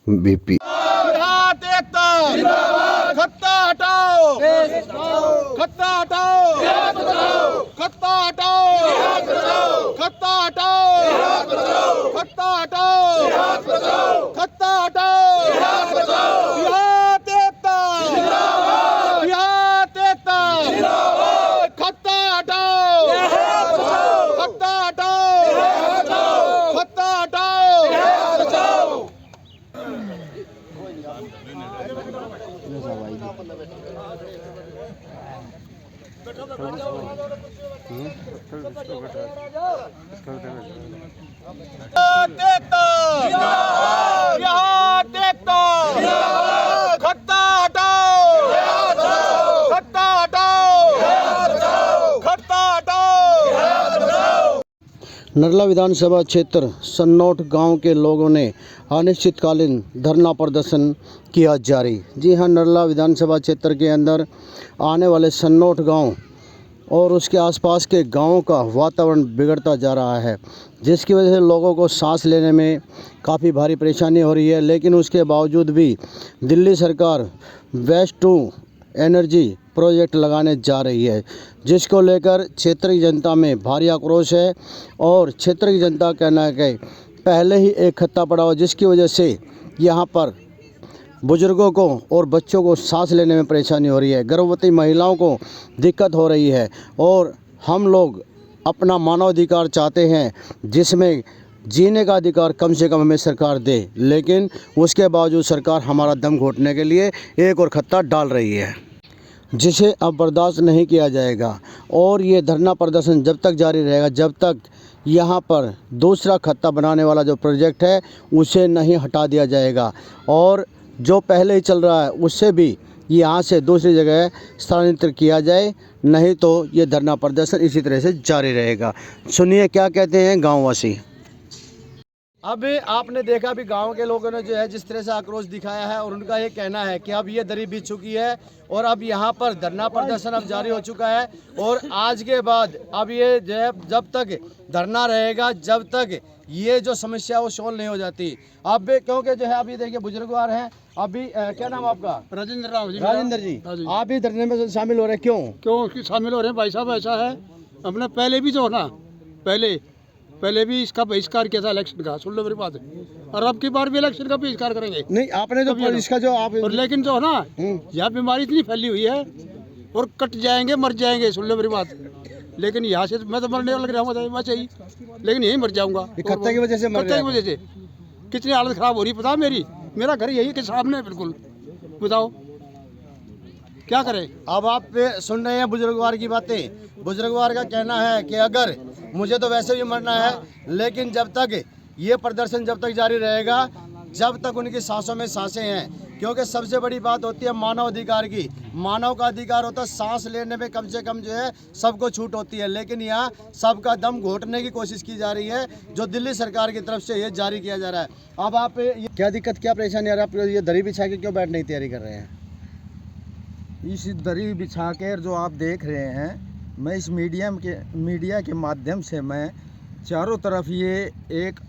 BP. खत्ता हटाओ, खत्ता हटाओ, खत्ता हटाओ, खत्ता हटाओ, खत्ता हटाओ, खत्ता हटाओ, बिहार देवता, बिहार देवता, खत्ता हटाओ, खत्ता हटाओ, खत्ता हटाओ। देखता यहाँ देखता खत्ता हटाओ, खत्ता हटाओ, खत्ता हटाओ। नरला विधानसभा क्षेत्र सन्नौट गांव के लोगों ने अनिश्चितकालीन धरना प्रदर्शन किया जारी। जी हां, नरला विधानसभा क्षेत्र के अंदर आने वाले सन्नौट गांव और उसके आसपास के गांवों का वातावरण बिगड़ता जा रहा है, जिसकी वजह से लोगों को सांस लेने में काफ़ी भारी परेशानी हो रही है। लेकिन उसके बावजूद भी दिल्ली सरकार वेस्ट टू एनर्जी प्रोजेक्ट लगाने जा रही है, जिसको लेकर क्षेत्र की जनता में भारी आक्रोश है। और क्षेत्र की जनता का कहना है कि पहले ही एक खत्ता पड़ा हुआ, जिसकी वजह से यहाँ पर बुजुर्गों को और बच्चों को सांस लेने में परेशानी हो रही है, गर्भवती महिलाओं को दिक्कत हो रही है। और हम लोग अपना मानवाधिकार चाहते हैं, जिसमें जीने का अधिकार कम से कम हमें सरकार दे, लेकिन उसके बावजूद सरकार हमारा दम घोटने के लिए एक और खत्ता डाल रही है, जिसे अब बर्दाश्त नहीं किया जाएगा। और ये धरना प्रदर्शन जब तक जारी रहेगा, जब तक यहाँ पर दूसरा खत्ता बनाने वाला जो प्रोजेक्ट है उसे नहीं हटा दिया जाएगा। और जो पहले ही चल रहा है उससे भी यहाँ से दूसरी जगह स्थानांतरित किया जाए, नहीं तो ये धरना प्रदर्शन इसी तरह से जारी रहेगा। सुनिए क्या कहते हैं गाँववासी। अभी आपने देखा भी गांव के लोगों ने जो है जिस तरह से आक्रोश दिखाया है, और उनका ये कहना है कि अब ये दरी बीत चुकी है और अब यहाँ पर धरना प्रदर्शन अब जारी हो चुका है। और आज के बाद अब ये जो है जब तक धरना रहेगा, जब तक ये जो समस्या वो सोल्व नहीं हो जाती। अब क्योंकि जो है अभी देखिए बुजुर्गवार हैं। अभी क्या नाम आपका? राजेंद्र राव जी। राजेंद्र जी, आप भी धरने में शामिल हो रहे हैं, क्यों शामिल हो रहे हैं भाई साहब? ऐसा है, हमने पहले भी जो ना पहले भी इसका बहिष्कार किया था इलेक्शन का, सुन लो मेरी बात। और अब की बार भी इलेक्शन का बहिष्कार करेंगे। नहीं, आपने जो इसका जो आप और लेकिन जो है ना, यहाँ बीमारी इतनी फैली हुई है और कट जाएंगे, मर जाएंगे, सुन लो मेरी बात। लेकिन यहाँ से मैं तो मरने लग रहा हूँ, मैं चाहिए, लेकिन यहीं मर जाऊंगा खत्ते की वजह से। खत्ते की वजह से कितनी हालत खराब हो रही पता मेरा घर यही के सामने, बिल्कुल। बताओ क्या करें? अब आप सुन रहे हैं बुजुर्गवार की बातें। बुजुर्गवार का कहना है कि अगर मुझे तो वैसे भी मरना है, लेकिन जब तक ये प्रदर्शन जब तक जारी रहेगा, जब तक उनकी सांसों में सांसें हैं। क्योंकि सबसे बड़ी बात होती है मानव अधिकार की। मानव का अधिकार होता है सांस लेने में कम से कम जो है सबको छूट होती है, लेकिन यहाँ सबका दम घोटने की कोशिश की जा रही है, जो दिल्ली सरकार की तरफ से ये जारी किया जा रहा है। अब आप क्या दिक्कत, क्या परेशानी आ रहा है? आप ये दरी बिछा के क्यों बैठने की तैयारी कर रहे हैं? इस दरी बिछा कर जो आप देख रहे हैं, मैं इस मीडिया के माध्यम से मैं चारों तरफ ये एक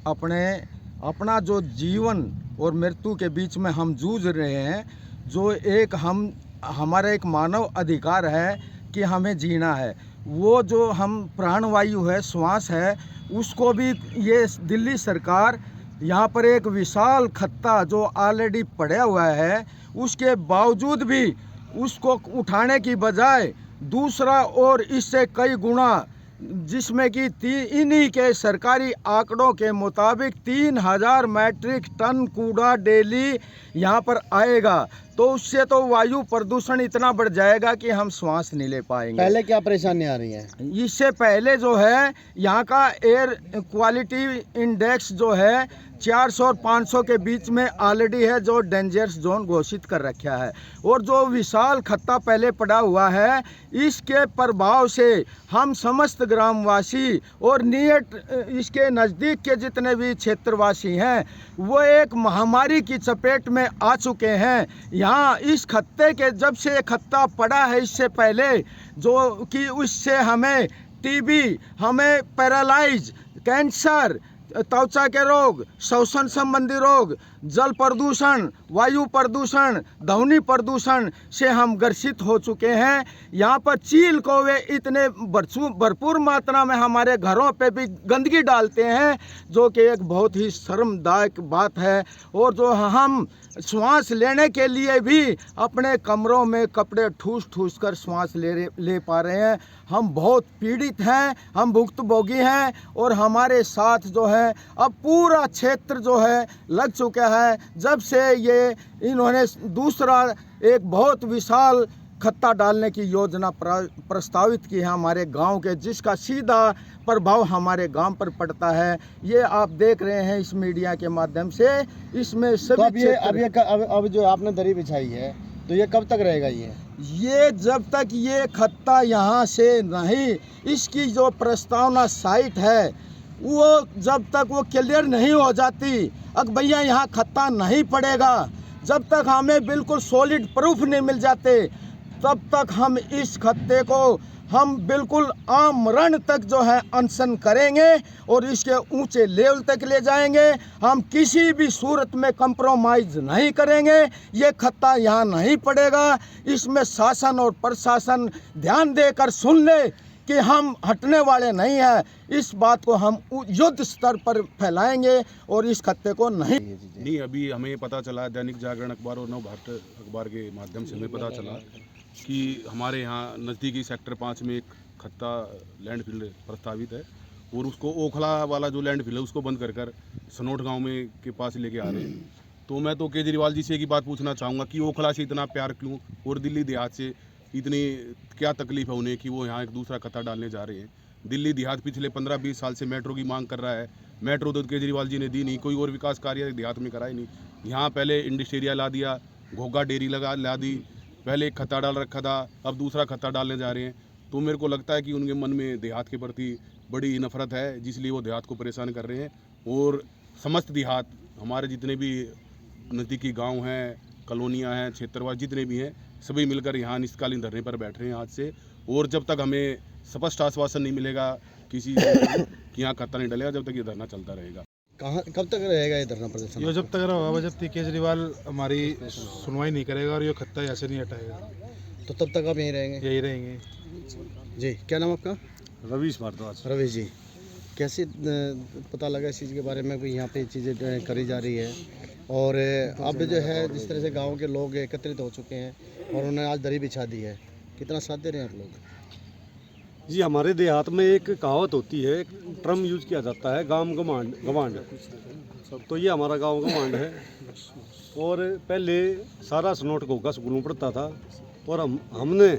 अपना जो जीवन और मृत्यु के बीच में हम जूझ रहे हैं, जो एक हमारा एक मानव अधिकार है कि हमें जीना है, वो जो हम प्राणवायु है, श्वास है, उसको भी ये दिल्ली सरकार यहाँ पर एक विशाल खत्ता जो ऑलरेडी पड़ा हुआ है, उसके बावजूद भी उसको उठाने की बजाय दूसरा और इससे कई गुना, जिसमें कि इन्हीं के सरकारी आंकड़ों के मुताबिक 3000 मैट्रिक टन कूड़ा डेली यहाँ पर आएगा, तो उससे तो वायु प्रदूषण इतना बढ़ जाएगा कि हम श्वास नहीं ले पाएंगे। पहले क्या परेशानी आ रही है? इससे पहले जो है यहाँ का एयर क्वालिटी इंडेक्स जो है 400 और 500 के बीच में ऑलरेडी है, जो डेंजरस जोन घोषित कर रखा है। और जो विशाल खत्ता पहले पड़ा हुआ है, इसके प्रभाव से हम समस्त ग्रामवासी और नियत इसके नज़दीक के जितने भी क्षेत्रवासी हैं, वो एक महामारी की चपेट में आ चुके हैं। यहाँ इस खत्ते के जब से ये खत्ता पड़ा है, इससे पहले जो कि उससे हमें टीबी, हमें पैरालाइज, कैंसर, त्वचा के रोग, श्वसन संबंधी रोग, जल प्रदूषण, वायु प्रदूषण, ध्वनि प्रदूषण से हम ग्रसित हो चुके हैं। यहाँ पर चील कौवे इतने भरपूर मात्रा में हमारे घरों पे भी गंदगी डालते हैं, जो कि एक बहुत ही शर्मदायक बात है। और जो हम श्वास लेने के लिए भी अपने कमरों में कपड़े ठूस कर श्वास ले पा रहे हैं। हम बहुत पीड़ित हैं, हम भुक्तभोगी हैं। और हमारे साथ जो है अब पूरा क्षेत्र जो है लग चुका है, जब से ये इन्होंने दूसरा एक बहुत विशाल खत्ता डालने की योजना प्रस्तावित की है हमारे गांव के, जिसका सीधा प्रभाव हमारे गांव पर पड़ता है। ये आप देख रहे हैं इस मीडिया के माध्यम से। इसमें सभी तो अब जो आपने दरी बिछाई है, तो ये कब तक रहेगा? ये जब तक ये खत्ता यहाँ से नहीं, इसकी जो प्रस्तावना साइट है वो जब तक वो क्लियर नहीं हो जाती, अब भैया यहाँ खत्ता नहीं पड़ेगा, जब तक हमें बिल्कुल सॉलिड प्रूफ नहीं मिल जाते, तब तक हम इस खत्ते को हम बिल्कुल आमरण तक जो है अनशन करेंगे और इसके ऊंचे लेवल तक ले जाएंगे। हम किसी भी सूरत में कंप्रोमाइज़ नहीं करेंगे। ये खत्ता यहाँ नहीं पड़ेगा। इसमें शासन और प्रशासन ध्यान देकर सुन ले कि हम हटने वाले नहीं हैं। इस बात को हम युद्ध स्तर पर फैलाएंगे और इस खत्ते को नहीं। अभी हमें पता चला, दैनिक जागरण अखबार और नवभारत अखबार के माध्यम से हमें पता चला कि हमारे यहाँ नज़दीकी सेक्टर 5 में एक खत्ता लैंडफिल प्रस्तावित है और उसको ओखला वाला जो लैंडफिल है उसको बंद कर सनोट गांव में के पास लेके आ रहे हैं। तो मैं तो केजरीवाल जी से एक ही बात पूछना चाहूँगा कि ओखला से इतना प्यार क्यों और दिल्ली देहात से इतनी क्या तकलीफ है उन्हें कि वो यहाँ एक दूसरा खत्ता डालने जा रहे हैं। दिल्ली देहात पिछले 15-20 साल से मेट्रो की मांग कर रहा है। मेट्रो तो केजरीवाल जी ने दी नहीं, कोई और विकास कार्य देहात में कराए नहीं। यहाँ पहले इंडस्ट्रिया ला दिया, घोगा डेयरी ला दी, पहले एक खत्ता डाल रखा था, अब दूसरा खत्ता डालने जा रहे हैं। तो मेरे को लगता है कि उनके मन में देहात के प्रति बड़ी नफरत है, जिसलिए वो देहात को परेशान कर रहे हैं। और समस्त देहात हमारे जितने भी नज़दीकी गांव हैं, कॉलोनियां हैं, क्षेत्रवास जितने भी हैं, सभी मिलकर यहाँ अनिश्चितकालीन धरने पर बैठ रहे हैं आज से। और जब तक हमें स्पष्ट आश्वासन नहीं मिलेगा किसी कि यहाँ खत्ता नहीं डलेगा, जब तक ये धरना चलता रहेगा। कब तक रहेगा ये धरना प्रदर्शन? ये जब तक रहा, जब तक केजरीवाल हमारी सुनवाई नहीं करेगा और ये खत्ता यहाँ से नहीं हटाएगा, तो तब तक आप यहीं रहेंगे? यही रहेंगे जी। क्या नाम आपका? रवीश भारद्वाज। रवीश जी, कैसे पता लगा इस चीज़ के बारे में, कोई यहाँ पे चीज़ें करी जा रही है और अब जो है जिस तरह से गांव के लोग एकत्रित हो चुके हैं और उन्होंने आज दरी बिछा दी है, कितना साथ दे रहे हैं आप लोग? जी, हमारे देहात में एक कहावत होती है, एक टर्म यूज किया जाता है, गांव गवांड। तो ये हमारा गांव गवांड है। और पहले सारा सनोट घोगा स्कूल में पढ़ता था और हमने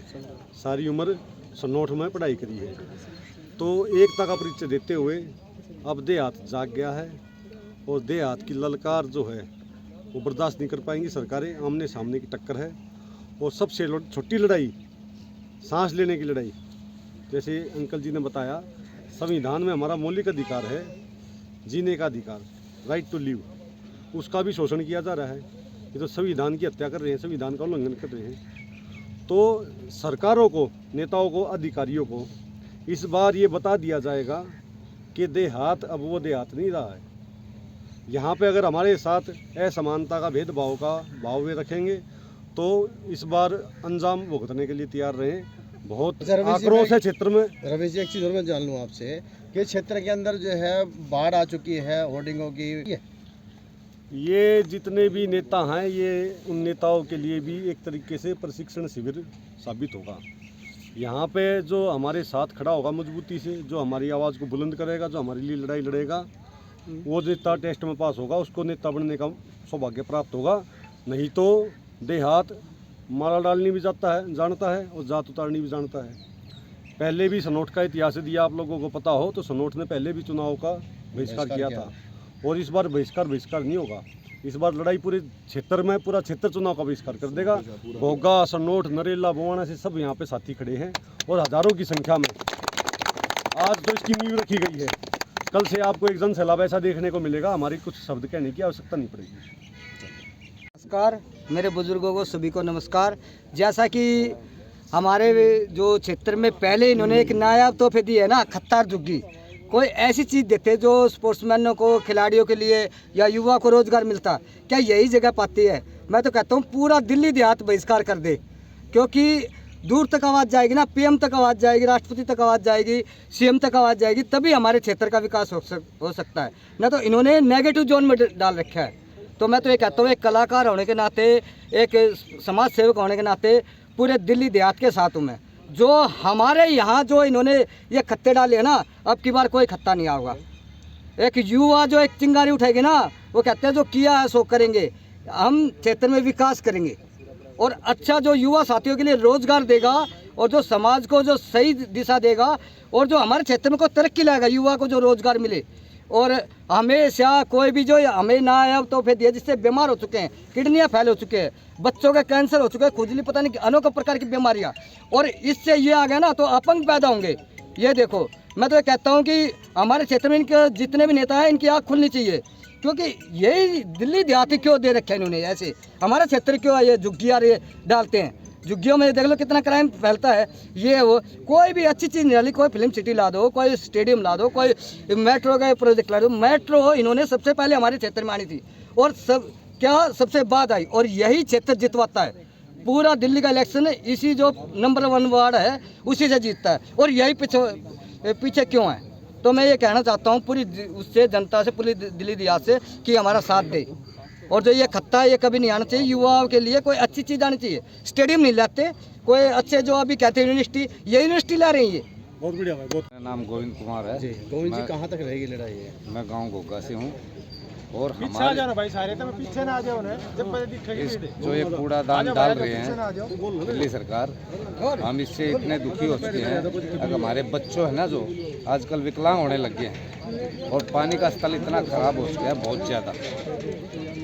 सारी उम्र सनोट में पढ़ाई करी है। तो एकता का परिचय देते हुए अब देहात जाग गया है और देहात की ललकार जो है वो बर्दाश्त नहीं कर पाएंगी सरकारें। आमने सामने की टक्कर है और सबसे छोटी लड़ाई सांस लेने की लड़ाई। जैसे अंकल जी ने बताया, संविधान में हमारा मौलिक अधिकार है जीने का अधिकार, राइट टू लिव, उसका भी शोषण किया जा रहा है। ये तो संविधान की हत्या कर रहे हैं, संविधान का उल्लंघन कर रहे हैं। तो सरकारों को, नेताओं को, अधिकारियों को इस बार ये बता दिया जाएगा कि देहात अब वो देहात नहीं रहा है। यहाँ पे अगर हमारे साथ असमानता का भेदभाव का भाव वे रखेंगे तो इस बार अंजाम भुगतने के लिए तैयार रहें। बहुत आक्रोश है क्षेत्र में। रवीश जी, एक चीज़ और मैं जान लूँ आपसे कि क्षेत्र के अंदर जो है बाढ़ आ चुकी है होर्डिंगों की, ये जितने भी नेता हैं, ये उन नेताओं के लिए भी एक तरीके से प्रशिक्षण शिविर साबित होगा। यहाँ पे जो हमारे साथ खड़ा होगा मजबूती से, जो हमारी आवाज़ को बुलंद करेगा, जो हमारे लिए लड़ाई लड़ेगा, वो नेता टेस्ट में पास होगा, उसको नेता बनने का सौभाग्य प्राप्त होगा। नहीं तो देहात माला डालनी भी जानता है और जात उतारनी भी जानता है। पहले भी सनोट का इतिहास दिया, आप लोगों को पता हो तो सनोट ने पहले भी चुनाव का बहिष्कार किया था और इस बार बहिष्कार नहीं होगा। इस बार लड़ाई पूरे क्षेत्र में, पूरा क्षेत्र चुनाव का बहिष्कार कर देगा। घोगा, सनोट, नरेला, बोवाना से सब यहाँ पे साथी खड़े हैं और हजारों की संख्या में आज तो इसकी नींव रखी गई है। कल से आपको एक जन सैलाब ऐसा देखने को मिलेगा, हमारी कुछ शब्द कहने की आवश्यकता नहीं पड़ेगी। नमस्कार, मेरे बुजुर्गों को सभी को नमस्कार। जैसा कि हमारे जो क्षेत्र में पहले इन्होंने एक नायाब तोहफे दिए है ना, खत्तार झुग्गी, कोई ऐसी चीज़ देते जो स्पोर्ट्समैनों को, खिलाड़ियों के लिए या युवा को रोज़गार मिलता, क्या यही जगह पाती है? मैं तो कहता हूँ पूरा दिल्ली देहात बहिष्कार कर दे, क्योंकि दूर तक आवाज़ जाएगी ना, पीएम तक आवाज़ जाएगी, राष्ट्रपति तक आवाज़ जाएगी, सीएम तक आवाज़ जाएगी, तभी हमारे क्षेत्र का विकास हो सकता है। ना तो इन्होंने नेगेटिव जोन में डाल रखा है। तो मैं तो ये कहता हूँ, एक कलाकार होने के नाते, एक समाज सेवक होने के नाते पूरे दिल्ली देहात के साथ हूँ मैं। जो हमारे यहाँ जो इन्होंने ये खत्ते डाले हैं ना, अब की बार कोई खत्ता नहीं आएगा। एक युवा जो एक चिंगारी उठाएगी ना, वो कहते हैं जो किया है सो करेंगे, हम क्षेत्र में विकास करेंगे और अच्छा जो युवा साथियों के लिए रोजगार देगा और जो समाज को जो सही दिशा देगा और जो हमारे क्षेत्र में कोई तरक्की लाएगा, युवा को जो रोजगार मिले। और हमेशा कोई भी जो हमें ना आया तो फिर दिया, जिससे बीमार हो चुके हैं, किडनियाँ फैल हो चुके हैं, बच्चों का कैंसर हो चुका है, खुजली, पता नहीं अनेकों प्रकार की बीमारियाँ, और इससे ये आ गया ना तो अपंग पैदा होंगे। ये देखो, मैं तो ये कहता हूँ कि हमारे क्षेत्र में इनके जितने भी नेता हैं, इनकी आँख खुलनी चाहिए, क्योंकि यही दिल्ली देहाती क्यों दे रखे हैं इन्होंने ऐसे। हमारा क्षेत्र क्यों ये झुग्गियाँ डालते हैं, झुग्गियों में देख लो कितना क्राइम फैलता है। ये वो कोई भी अच्छी चीज़ नहीं डाली, कोई फिल्म सिटी ला दो, कोई स्टेडियम ला दो, कोई मेट्रो का प्रोजेक्ट ला दो। मेट्रो इन्होंने सबसे पहले हमारे क्षेत्र में आनी थी और सबसे बाद आई, और यही क्षेत्र जितवाता है। पूरा दिल्ली का इलेक्शन इसी जो नंबर 1 वार्ड है उसी से जीतता है, और यही पीछे क्यों है। तो मैं ये कहना चाहता हूँ पूरी उससे जनता से, पूरी दिल्ली देहात से, कि हमारा साथ दे। और जो ये खत्ता है ये कभी नहीं आना चाहिए। युवाओं के लिए कोई अच्छी चीज़ आनी चाहिए। स्टेडियम नहीं लाते, कोई अच्छे जो अभी कहते हैं यूनिवर्सिटी, ये यूनिवर्सिटी ला रही है। बहुत बढ़िया भाई, बहुत। मेरा नाम गोविंद कुमार है जी। गोविंद जी, कहाँ तक रहेगी लड़ाई है? मैं गांव घोगा से हूँ और पीछे आ हमारे जाना भाई, सारे तो पीछे ना आ जाओ ना, जब इस जो ये कूड़ादान डाल रहे हैं दिल्ली सरकार, हम इससे इतने दुखी हो चुके हैं। अगर हमारे बच्चों है ना जो आजकल विकलांग होने लग गए हैं, और पानी का स्तर इतना खराब हो चुका है बहुत ज़्यादा।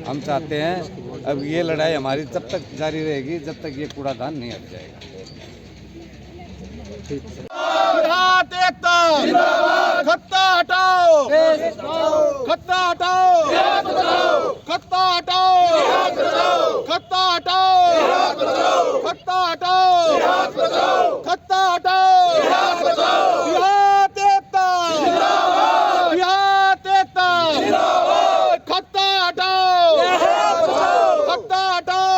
हम चाहते हैं अब ये लड़ाई हमारी तब तक जारी रहेगी जब तक ये कूड़ादान नहीं हट जाएगा। देहात एकता जिंदाबाद, खत्ता हटाओ, खत्ता हटाओ, खत्ता हटाओ, खत्ता हटाओ, खत्ता हटाओ, खत्ता हटाओ, देहात एकता जिंदाबाद, देहात एकता जिंदाबाद, खत्ता हटाओ, खत्ता हटाओ,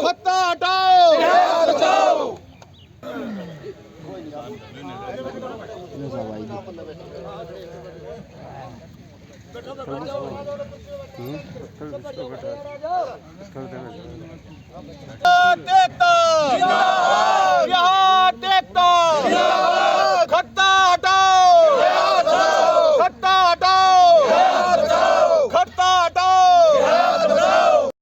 खत्ता हटाओ। देहात एकता जिंदाबाद,